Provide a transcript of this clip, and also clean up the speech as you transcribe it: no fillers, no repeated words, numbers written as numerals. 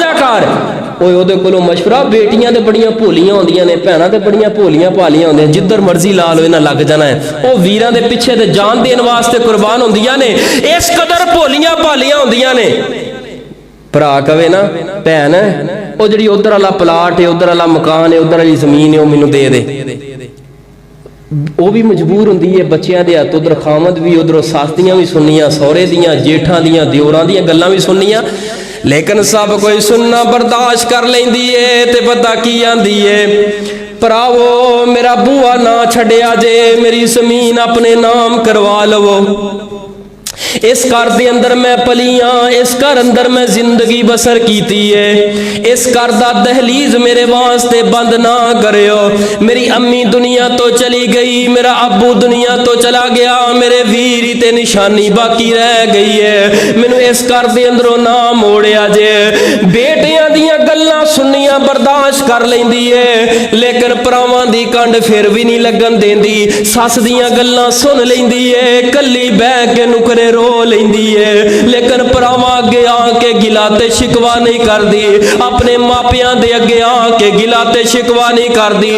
ना कर। ओए ओहदे कोलों मशवरा, बेटियां ते बड़ियां भोलियां होंदियां ने, भैणां ते बड़ियां भोलियां भालियां होंदियां, जिधर मर्जी ला लो इन्हां लग जाना है। वो वीरां दे पिछे ते जान देने वास्ते कुर्बान होंदियां ने, इस कदर भोलियां भालियां होंदियां ने। भरा कवे ना भैन वो जिहड़ी उधर वाला प्लाट है, उधर वाला मकान है, उधर वाली जमीन है, वो मैनू दे दे। वो भी मजबूर होंदी है, बच्चों के हथ उधर खामद भी, उधरों सस दियां भी सुननियां, सौहरे दियां, जेठां दियां, दियोरां दियां गल्लां भी सुननियां, लेकिन सब कोई सुनना बर्दाश्त कर लेंदी है। ते पता की आंदी है, भरावो मेरा बूआ ना छड्या जे, मेरी जमीन अपने नाम करवा लवो। इस घर के अंदर मैं पली हाँ, इस घर अंदर मैं जिंदगी बसर की है, इस घर का दहलीज मेरे वास्ते बंद ना करियो। मेरी अम्मी दुनिया तो चली गई, मेरा अब्बू दुनिया तो चला गया, मेरे वीर ते निशानी बाकी रह गई है, मैनू इस घर के अंदरों ना मोड़िया जे। बेटियां दियां गल्लां सुनियां बर्दाश्त कर लेंदी है, लेकिन भरावां दी कंड फिर भी नहीं लगन देंदी। सस दियां गल्लां सुन लेंदी है, कली बह के नुकरे रो लेंदी है, लेकिन भरावां अगे आके गिला ते शिकवा नहीं करदी, अपने मापियां दे अगे आके गिला ते शिकवा नहीं करदी।